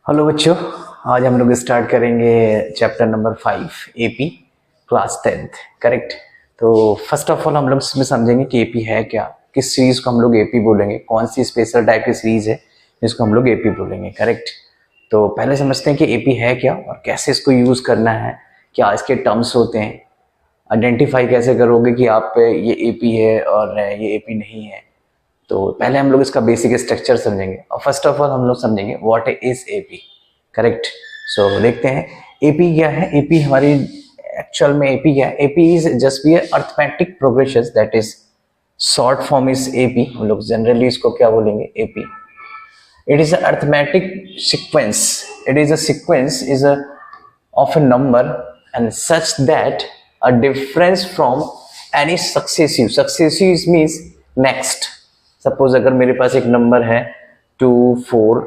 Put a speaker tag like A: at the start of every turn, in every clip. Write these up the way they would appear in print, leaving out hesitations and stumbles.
A: Hello बच्चों, आज हम लोग स्टार्ट करेंगे chapter number 5 AP class 10th। Correct. तो फर्स्ट ऑफ ऑल हम लोग इसमें समझेंगे कि एपी है क्या, किस सीरीज को हम लोग एपी बोलेंगे, कौन सी स्पेशल टाइप की सीरीज है जिसको हम लोग एपी बोलेंगे। करेक्ट। तो पहले समझते हैं कि एपी है क्या और कैसे इसको यूज करना है, क्या इसके टर्म्स होते हैं, आइडेंटिफाई कैसे करोगे कि आप ये एपी है और ये एपी नहीं है। तो पहले हम लोग इसका बेसिक स्ट्रक्चर समझेंगे और फर्स्ट ऑफ ऑल हम लोग समझेंगे व्हाट इज एपी। करेक्ट। सो देखते हैं एपी क्या है। एपी हमारी एक्चुअल में एपी क्या है। AP is just be arithmetic progression, that is short form is AP. हम लोग जनरली इसको क्या बोलेंगे, AP. It is arithmetic sequence, it is a sequence is a of a number and such that a difference from any successive means next. Suppose अगर मेरे पास एक number है 2 4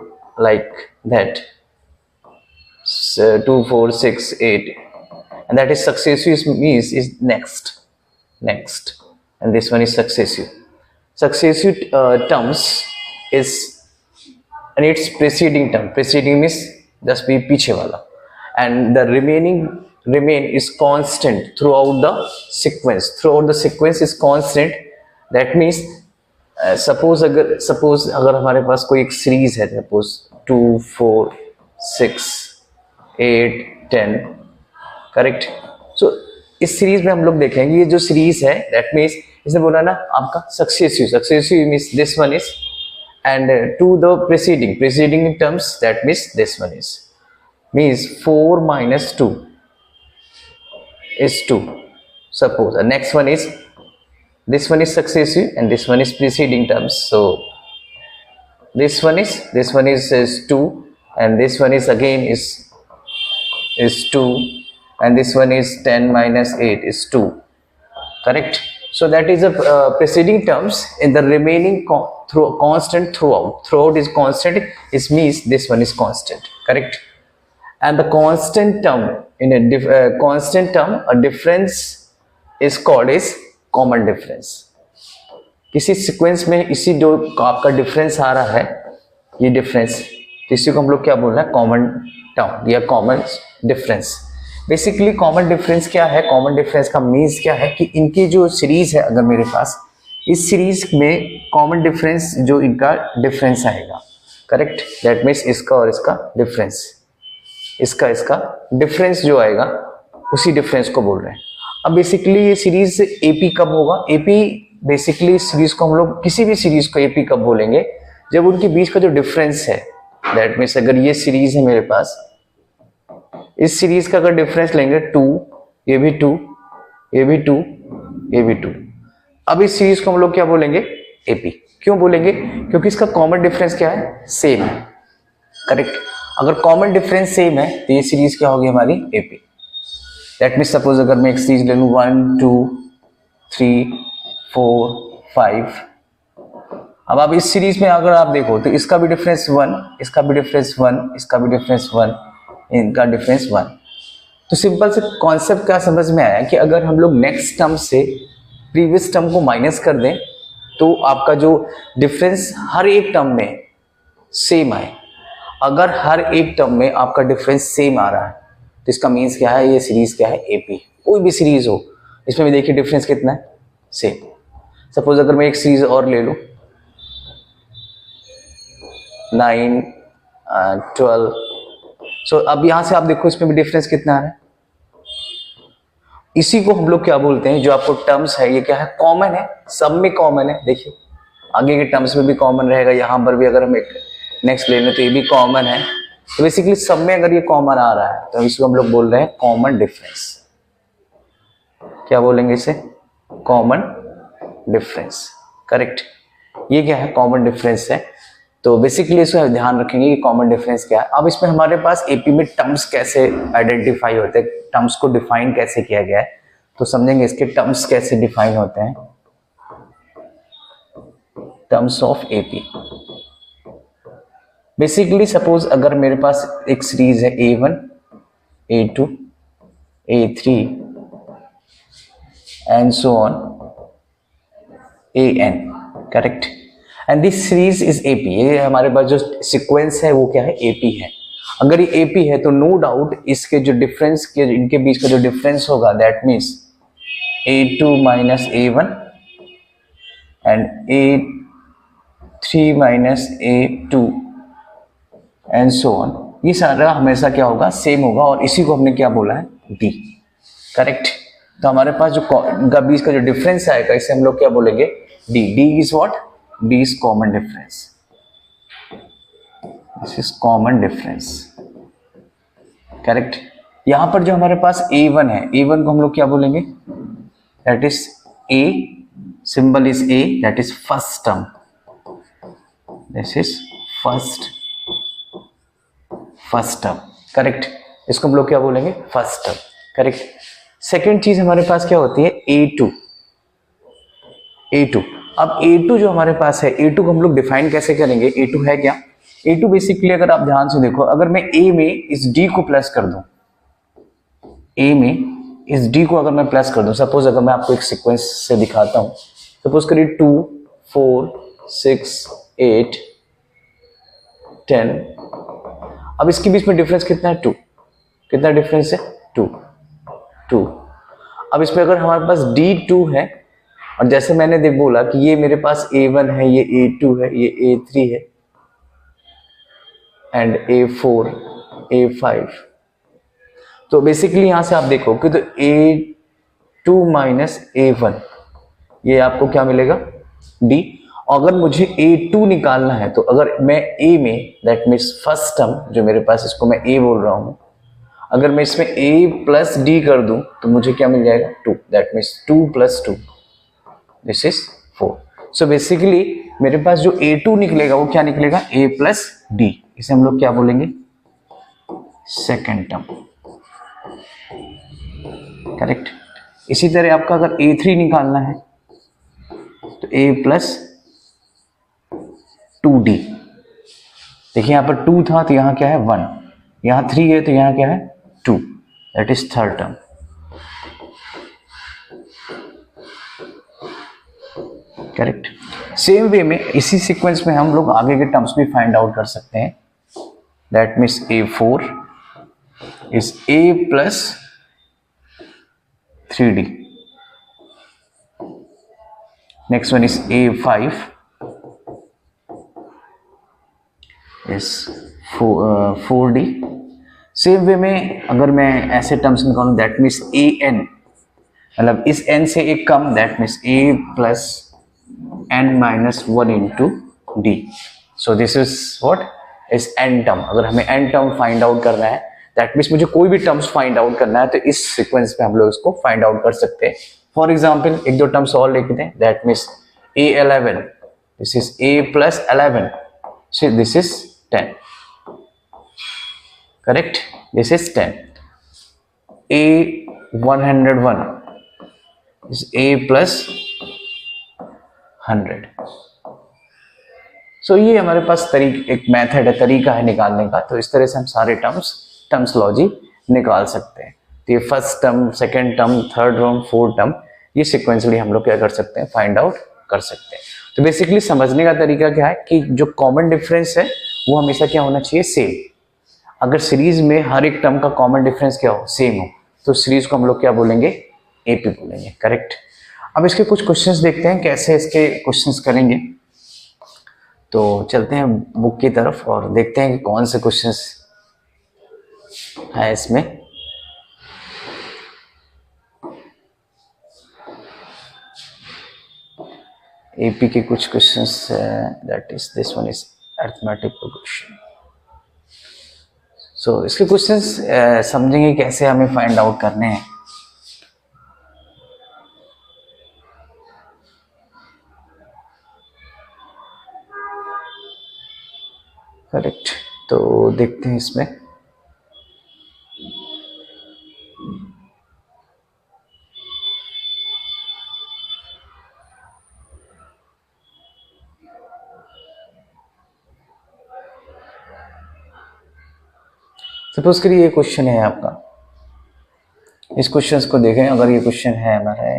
A: like that, 2 4 6 8 and that is successive means is next and this one is successive terms is and its preceding means just be पीछे वाला and the remain is constant throughout the sequence is constant. That means suppose अगर हमारे पास कोई एक series है, suppose 2 4 6 8 10। Correct. सो इस series में हम लोग देखेंगे ये जो सीरीज है, दैट मीन्स इसे बोला ना आपका successive means this one is and to the preceding terms, that means this one is means 4 minus 2 is 2. Suppose the next one is this one is successive and this one is preceding terms. So this one is 2 and this one is again is 2 and this one is 10 minus 8 is 2. Correct. So that is a preceding terms in the remaining constant throughout is constant, it means this one is constant. Correct. And the constant term in a constant term, a difference is called as common difference. किसी sequence में इसी जो आपका difference आ रहा है, ये difference, इसी को हम लोग क्या बोल रहे हैं, कॉमन टर्म या common difference. Basically common difference क्या है, कॉमन डिफरेंस का मीन्स क्या है कि इनकी जो सीरीज है, अगर मेरे पास इस सीरीज में कॉमन डिफरेंस जो इनका डिफरेंस आएगा। करेक्ट। दैट मीन्स इसका और इसका डिफरेंस, इसका डिफरेंस जो आएगा उसी डिफरेंस को बोल रहे हैं। अब बेसिकली ये सीरीज एपी कब होगा, एपी बेसिकली सीरीज को हम लोग किसी भी सीरीज को एपी कब बोलेंगे, जब उनके बीच का जो डिफरेंस है, दैट मीन्स अगर ये सीरीज है मेरे पास, इस सीरीज का अगर डिफरेंस लेंगे 2, ये भी 2, ये भी 2, ये भी 2, अब इस सीरीज को हम लोग क्या बोलेंगे, एपी। क्यों बोलेंगे, क्योंकि इसका कॉमन डिफरेंस क्या है, सेम है। करेक्ट। अगर कॉमन डिफरेंस सेम है तो ये सीरीज क्या होगी हमारी, एपी। दैट मीन्स सपोज अगर मैं एक सीरीज ले लूं 1 2 3 4 5, अब आप इस सीरीज में अगर आप देखो तो इसका भी डिफरेंस 1, इसका भी डिफरेंस 1, इसका भी डिफरेंस 1, इनका डिफरेंस 1। तो सिंपल से कॉन्सेप्ट क्या समझ में आया कि अगर हम लोग नेक्स्ट टर्म से प्रीवियस टर्म को माइनस कर दें तो आपका जो डिफरेंस हर एक टर्म में सेम आए। अगर हर एक टर्म में आपका डिफरेंस सेम आ रहा है तो इसका मीन्स क्या है, ये सीरीज क्या है, एपी। कोई भी सीरीज हो, इसमें भी देखिए डिफरेंस कितना है, सेम। सपोज अगर मैं एक सीरीज और ले लूं 9 12, सो अब यहां से आप देखो इसमें भी डिफरेंस कितना आ रहा है। इसी को हम लोग क्या बोलते हैं, जो आपको टर्म्स है ये क्या है, कॉमन है, सब में कॉमन है। देखिए आगे के टर्म्स में भी कॉमन रहेगा, यहां पर भी अगर हम एक नेक्स्ट ले लें तो ये भी कॉमन है। तो बेसिकली सब में अगर ये कॉमन आ रहा है तो इसको हम लोग बोल रहे हैं कॉमन डिफरेंस। क्या बोलेंगे इसे, कॉमन डिफरेंस। करेक्ट। ये क्या है, कॉमन डिफरेंस है। तो बेसिकली इसको ध्यान रखेंगे कि कॉमन डिफरेंस क्या है। अब इसमें हमारे पास एपी में टर्म्स कैसे आइडेंटिफाई होते हैं, टर्म्स को डिफाइन कैसे किया गया है, तो समझेंगे इसके टर्म्स कैसे डिफाइन होते हैं। Terms of AP, basically suppose अगर मेरे पास एक सीरीज है A1 A2 A3 and so on AN। Correct. And this series is AP. ये हमारे पास जो सीक्वेंस है वो क्या है, एपी है। अगर ये AP है तो नो डाउट इसके जो डिफरेंस के इनके बीच का जो डिफरेंस होगा that means A2 minus A1 and A3 minus A2 and so on, ये सारा हमेशा क्या होगा, सेम होगा, और इसी को हमने क्या बोला है, D। करेक्ट। तो हमारे पास जो इनका बीच का जो डिफरेंस आएगा इसे हम लोग क्या बोलेंगे, D। D is what, D is common difference, this is common difference. Correct. यहां पर जो हमारे पास A1 है, A1 को हम लोग क्या बोलेंगे, that is A, symbol is A, that is first term, this is first term. Correct, इसको हम लोग क्या बोलेंगे, फर्स्ट टर्म। करेक्ट। सेकेंड चीज हमारे पास क्या होती है, A2। अब A2 जो हमारे पास है, A2 को हम लोग डिफाइन कैसे करेंगे, A2 है क्या, A2 बेसिकली अगर आप ध्यान से देखो, अगर मैं A में इस D को प्लस कर दूं, A में इस D को अगर मैं प्लस कर दूं, सपोज अगर मैं आपको एक सीक्वेंस से दिखाता हूं, सपोज करिए 2 4 6 8 10। अब इसके बीच में डिफरेंस कितना है, 2। कितना डिफरेंस है, 2। अब इसमें अगर हमारे पास D2 है, और जैसे मैंने बोला कि ये मेरे पास A1 है, ये A2 है, ये A3 है एंड A4 A5, तो बेसिकली यहां से आप देखो कि तो A2 माइनस A1, ये आपको क्या मिलेगा, D। अगर मुझे A2 निकालना है तो अगर मैं A में, दैट मीन्स फर्स्ट टर्म जो मेरे पास, इसको मैं A बोल रहा हूं, अगर मैं इसमें A प्लस D कर दूं तो मुझे क्या मिल जाएगा, 2, that means 2 plus 2, this is 4। So basically मेरे पास जो A2 निकलेगा वो क्या निकलेगा, A प्लस D, इसे हम लोग क्या बोलेंगे, सेकेंड टर्म। करेक्ट। इसी तरह आपका अगर A3 निकालना है तो A प्लस 2D, देखिए यहां पर 2 था तो यहां क्या है, 1, यहां 3 है तो यहां क्या है, 2, that is third term. Correct. Same way में इसी सीक्वेंस में हम लोग आगे के टर्म्स भी फाइंड आउट कर सकते हैं, that means A4 is A plus 3D, next one is A5 is 4D। Same way में अगर मैं ऐसे टर्म्स निकालूं, दैट मीन्स AN, मतलब इस n से एक कम, that means A plus n minus 1 into D। So this is what is n term. अगर हमें n टर्म फाइंड आउट करना है, दैट मीन्स मुझे कोई भी टर्म्स फाइंड आउट करना है तो इस सीक्वेंस में हम लोग इसको फाइंड आउट कर सकते हैं। फॉर एग्जाम्पल एक दो टर्म्स और लिख दें, that means A11, this is A plus 11, so this is 10। Correct, this is 10। A101 is A plus 100। सो ये हमारे पास एक मेथड है, तरीका है निकालने का। तो इस तरह से हम सारे टर्म्सलॉजी निकाल सकते हैं। तो ये first term, second term, third term, fourth term, ये सिक्वेंसली हम लोग क्या कर सकते हैं, फाइंड आउट कर सकते हैं। तो बेसिकली समझने का तरीका क्या है कि जो कॉमन डिफरेंस है वो हमेशा क्या होना चाहिए, सेम। अगर सीरीज में हर एक टर्म का कॉमन डिफरेंस क्या हो, सेम हो, तो सीरीज को हम लोग क्या बोलेंगे, AP बोलेंगे। करेक्ट। अब इसके कुछ क्वेश्चंस देखते हैं कैसे इसके क्वेश्चंस करेंगे। तो चलते हैं बुक की तरफ और देखते हैं कि कौन से क्वेश्चंस है इसमें। AP के कुछ questions, that is this one is arithmetic progression. So इसके क्वेश्चंस समझेंगे कैसे हमें फाइंड आउट करने हैं। करेक्ट। तो देखते हैं इसमें। सपोज करिए ये क्वेश्चन है आपका, इस क्वेश्चन को देखें। अगर ये क्वेश्चन है हमारा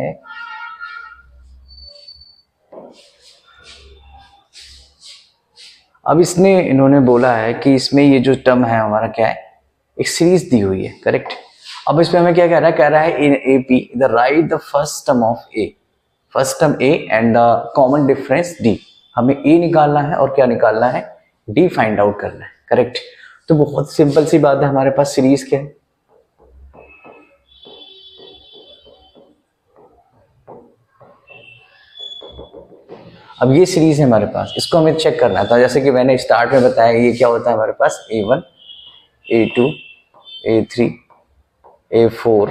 A: अब इन्होंने बोला है कि इसमें ये जो टर्म है हमारा क्या है, एक सीरीज दी हुई है, करेक्ट। अब इसमें हमें क्या कह रहा है in A P the write the first term of A, first term A and the common difference D. हमें ए निकालना है और क्या निकालना है, डी फाइंड आउट करना है, करेक्ट। तो बहुत सिंपल सी बात है, हमारे पास सीरीज क्या है, अब ये सीरीज है हमारे पास, इसको हमें चेक करना था। जैसे कि मैंने स्टार्ट में बताया ये क्या होता है हमारे पास, A1 A2 A3 A4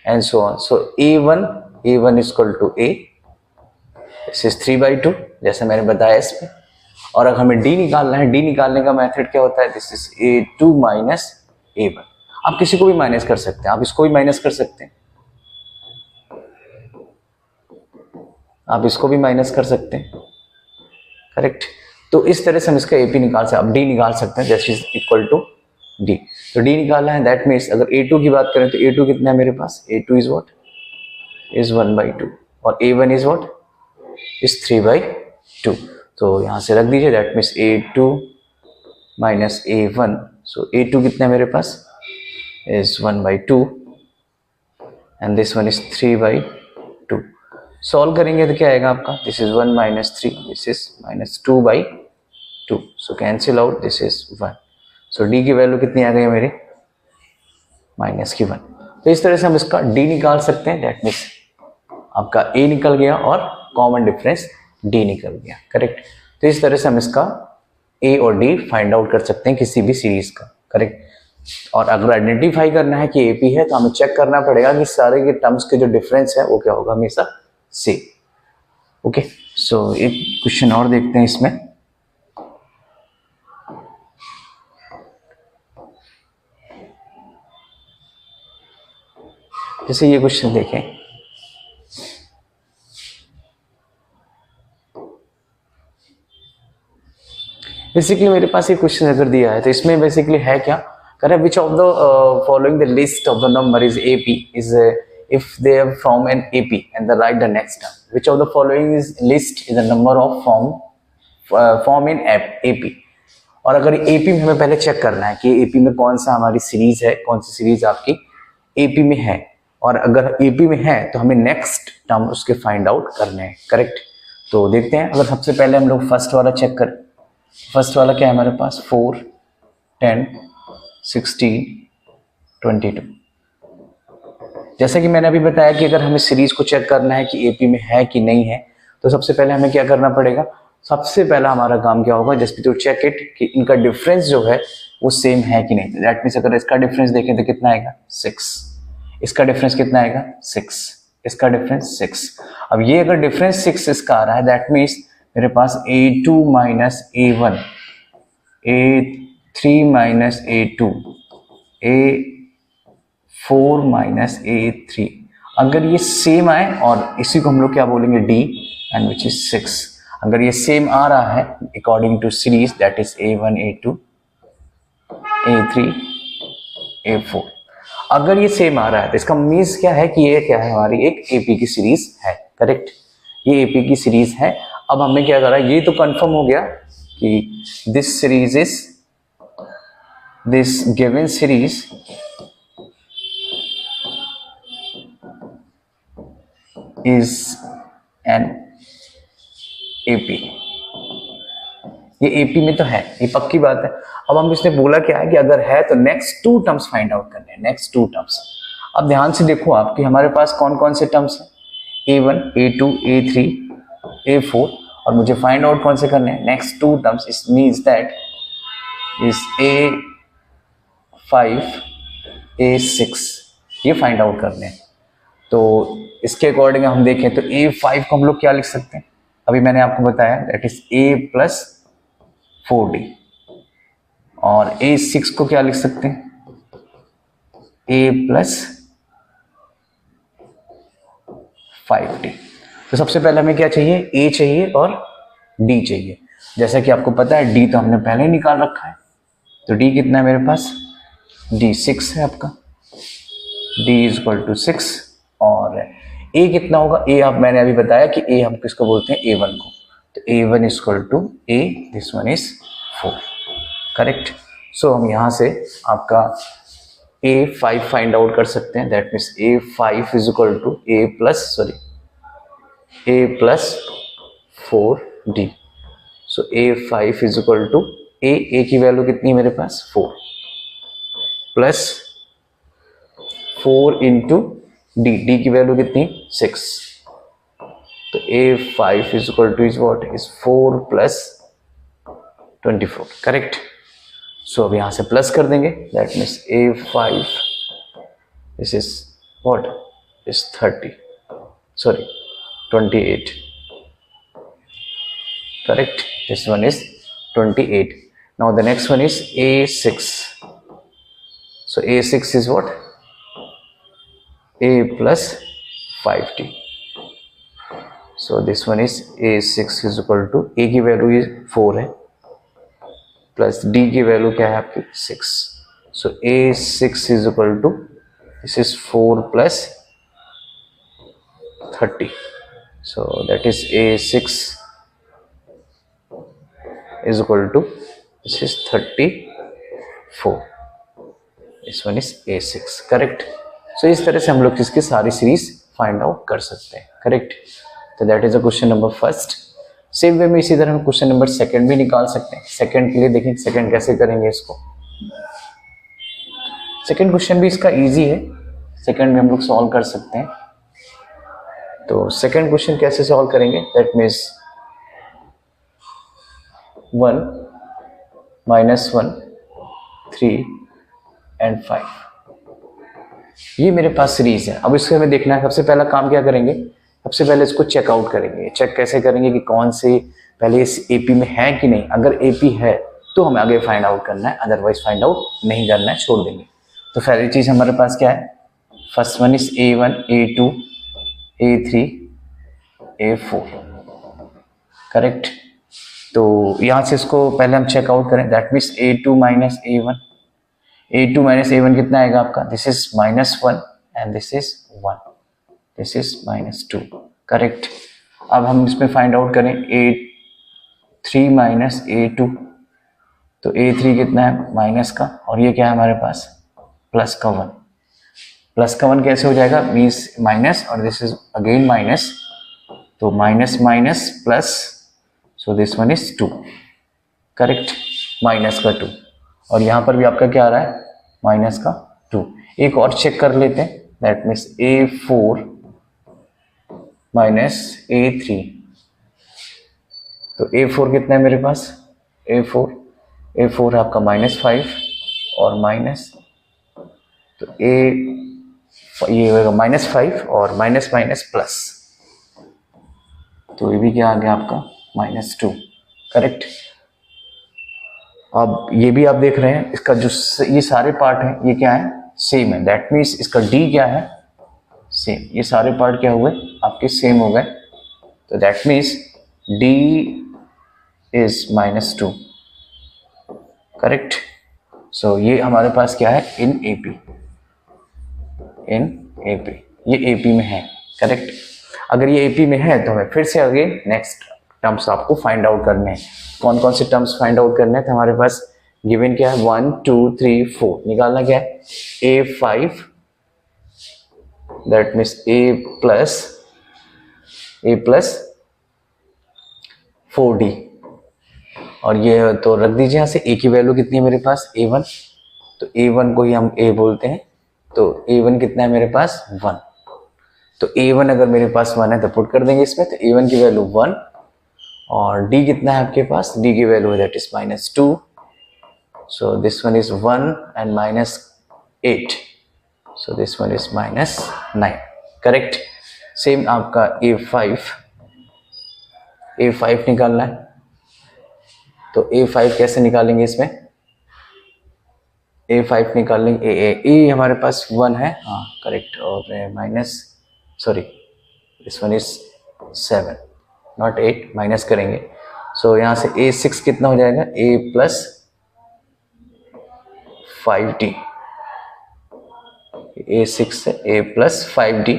A: and so on. So A1 is equal to A, this is 3/2 जैसे मैंने बताया इस पे। और अगर हमें D निकालना है, D निकालने का मेथड क्या होता है, this is A2 minus A1। आप किसी को भी माइनस कर सकते हैं, आप इसको भी माइनस कर सकते हैं, आप इसको भी माइनस कर सकते हैं, करेक्ट। तो इस तरह से हम इसका AP निकाल सकते हैं। अब D निकाल सकते हैं, that is equal to D। तो D निकालना है, दैट मीन्स अगर A2 की बात करें तो A2 कितना है मेरे पास, A2 इज व्हाट, इज 1/2 और A1 इज व्हाट, इज 3/2। तो यहाँ से रख दीजिए, that means A2 minus A1। So A2 कितना है मेरे पास, is 1/2 and this one is 3/2। Solve करेंगे तो क्या आएगा आपका, this is 1 minus 3, this is minus 2/2। So cancel out, this is 1। So D की वैल्यू कितनी आ गई मेरी, माइनस की 1। तो इस तरह से हम इसका D निकाल सकते हैं, दैट मीन्स आपका A निकल गया और कॉमन डिफरेंस D निकल गया, करेक्ट। तो इस तरह से हम इसका A और D फाइंड आउट कर सकते हैं किसी भी सीरीज का, करेक्ट। और अगर आइडेंटिफाई करना है कि AP है तो हमें चेक करना पड़ेगा कि सारे के टर्म्स के जो डिफरेंस है वो क्या होगा, हमेशा सेम। ओके, सो एक क्वेश्चन और देखते हैं इसमें। जैसे ये क्वेश्चन देखें, बेसिकली मेरे पास ये क्वेश्चन अगर दिया है तो इसमें बेसिकली है क्या, करें which of the following the list of the number is AP is if they have form an AP and the write the next term, which of the following is list is the number of form in AP। और अगर AP में हमें पहले check करना है कि AP में कौन सा हमारी सीरीज है, कौन सी सीरीज आपकी AP में है, और अगर AP में है तो हमें नेक्स्ट टर्म उसके फाइंड आउट करने हैं, करेक्ट। तो देखते हैं, अगर सबसे पहले हम लोग फर्स्ट वाला चेक करें, फर्स्ट वाला क्या है हमारे पास, 4 10 16 22। जैसा कि मैंने अभी बताया कि अगर हमें सीरीज को चेक करना है कि AP में है कि नहीं है, तो सबसे पहले हमें क्या करना पड़ेगा, सबसे पहला हमारा काम क्या होगा, जस्ट टू चेक इट कि इनका डिफरेंस जो है वो सेम है कि नहीं। दैट मीन्स अगर इसका डिफरेंस देखें तो कितना आएगा, 6, इसका डिफरेंस कितना आएगा, 6, इसका डिफरेंस 6। अब ये अगर डिफरेंस 6 इसका आ रहा है, दैट मीन्स मेरे पास A2 minus A1, A3 minus A2, A4 minus A3, अगर ये सेम आए, और इसी को हम लोग क्या बोलेंगे, D एंड विच इज 6। अगर ये सेम आ रहा है according to series, that is A1 A2 A3 A4, अगर ये सेम आ रहा है तो इसका मीन्स क्या है कि ये क्या है, हमारी एक AP की सीरीज है, करेक्ट। ये AP की सीरीज है। अब हमें क्या करा, ये तो कंफर्म हो गया कि this series is, this given series is an AP, ये AP में तो है, ये पक्की बात है। अब हम इसने बोला क्या है कि अगर है तो नेक्स्ट 2 टर्म्स फाइंड आउट करने हैं, नेक्स्ट 2 टर्म्स। अब ध्यान से देखो आप कि हमारे पास कौन कौन से टर्म्स हैं, A1 A2 A3 A4, और मुझे फाइंड आउट कौन से करने हैं, next 2 terms. It means that is A5 A6, ये फाइंड आउट करने हैं। तो इसके अकॉर्डिंग हम देखें तो A5 को हम लोग क्या लिख सकते हैं, अभी मैंने आपको बताया, that is A plus 4D, और A6 को क्या लिख सकते हैं, A प्लस 5D। तो सबसे पहले हमें क्या चाहिए, A चाहिए और D चाहिए। जैसा कि आपको पता है D तो हमने पहले ही निकाल रखा है, तो D कितना है मेरे पास, D 6 है आपका, D इज इक्वल टू 6। और A कितना होगा, A आप मैंने अभी बताया कि A हम किसको बोलते हैं, A1 को। तो A1 is equal to A, this one is 4, correct. So हम यहाँ से आपका A5 फाइंड आउट कर सकते हैं, that means A5 is equal to A plus 4D। So A5 is equal to A की वैल्यू कितनी है मेरे पास 4 प्लस 4 इंटू D की वैल्यू कितनी 6। तो A5 is equal to is what is 4 plus 24, correct. So अब यहां से प्लस कर देंगे, that means A5 this is what is 28, correct. This one is 28. Now the next one is A6. So A6 is what? A plus 5D. So this one is A6 is equal to A की value is 4 है plus D की value क्या है आपकी 6. So A6 is equal to this is 4 plus 30. So that is A6 is equal to this is 34. This one is A6, correct. So इस तरह से हम लोग इसकी सारी सीरीज फाइंड आउट कर सकते हैं, करेक्ट। तो that is a question number first. Same way में इसी तरह हम क्वेश्चन नंबर सेकंड भी निकाल सकते हैं। सेकंड के लिए देखें सेकंड कैसे करेंगे इसको। सेकंड क्वेश्चन भी इसका इजी है, सेकंड में हम लोग सॉल्व कर सकते हैं। तो सेकंड क्वेश्चन कैसे सॉल्व करेंगे, दैट मीन्स 1 -1 3 एंड 5, ये मेरे पास सीरीज है। अब इसको हमें देखना है, सबसे पहला काम क्या करेंगे, सबसे पहले इसको चेकआउट करेंगे। चेक कैसे करेंगे कि कौन से पहले इस एपी में है कि नहीं। अगर एपी है तो हमें आगे फाइंड आउट करना है, अदरवाइज फाइंड आउट नहीं करना है, छोड़ देंगे। तो पहली चीज हमारे पास क्या है, first one is A1 A2 A3 A4, correct. तो यहां से इसको पहले हम चेकआउट करें, that means A2 minus A1 कितना आएगा आपका, this is -1 and this is 1, this is -2, correct. अब हम इसमें फाइंड आउट करें A3 माइनस A2, तो A3 कितना है माइनस का, और ये क्या है हमारे पास प्लस का 1। प्लस का 1 कैसे हो जाएगा, मीन्स माइनस और दिस इज अगेन माइनस, तो minus minus plus, so this one is 2, correct, minus का 2। और यहां पर भी आपका क्या आ रहा है माइनस का 2। एक और चेक कर लेते हैं, that means A4 minus A3, तो A4 कितना है मेरे पास, A4 है आपका -5 और माइनस, तो ये होगा -5 और माइनस माइनस प्लस, तो ये भी क्या आ गया आपका -2, करेक्ट। अब ये भी आप देख रहे हैं, इसका जो ये सारे पार्ट हैं ये क्या है सेम है, दैट मीन्स इसका D क्या है सेम, ये सारे पार्ट क्या हुए आपके सेम हो गए, तो that means D is -2, correct. So ये हमारे पास क्या है इन AP, ये AP में है, करेक्ट। अगर ये AP में है तो हमें फिर से आगे नेक्स्ट टर्म्स आपको फाइंड आउट करने हैं। कौन कौन से टर्म्स फाइंड आउट करने हैं, तो हमारे पास गिवन क्या है 1 2 3 4, निकालना क्या है A5, that means A plus 4D, और ये तो रख दीजिए यहाँ से। A की वैल्यू कितनी है मेरे पास A1, तो A1 को ही हम A बोलते हैं, तो A1 कितना है मेरे पास 1, तो A1 अगर मेरे पास 1 है तो पुट कर देंगे इसमें, तो A1 की वैल्यू 1, और D कितना है आपके पास, D की वैल्यू है that is -2, so this one is 1 and -8, so this one is -9, correct. Same आपका A5 निकालना है, तो A5 कैसे निकालेंगे, इसमें A5 निकालेंगे, ए हमारे पास 1 है, हाँ करेक्ट, और minus sorry this one is 7 not 8, minus करेंगे। सो यहाँ से A6 कितना हो जाएगा, A प्लस 5D, A6 से A प्लस 5D,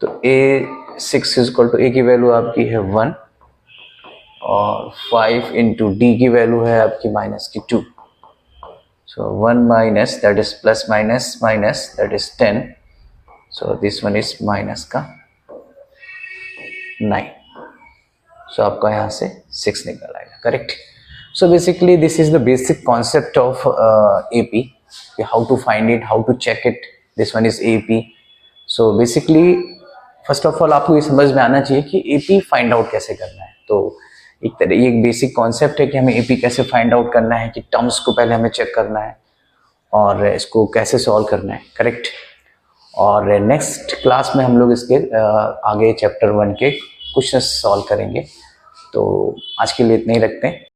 A: तो A6 is equal to A की वैल्यू आपकी है 1 और 5 इंटू डी की वैल्यू है आपकी -2. So 1 minus, that is plus minus minus, that is 10. So this one is minus का 9. So आपका यहाँ से 6 निकल आएगा, correct. So basically this is the basic concept of AP. How to find it, how to check it. This one is AP. So basically first of all आपको ये समझ में आना चाहिए कि AP फाइंड आउट कैसे करना है. तो एक बेसिक कॉन्सेप्ट है कि हमें AP कैसे फाइंड आउट करना है, कि टर्म्स को पहले हमें चेक करना है और इसको कैसे सॉल्व करना है, करेक्ट. और नेक्स्ट क्लास में हम लोग इसके आगे चैप्टर 1 के क्वेश्चंस सॉल्व करेंगे. तो आज के लिए इतना ही रखते हैं.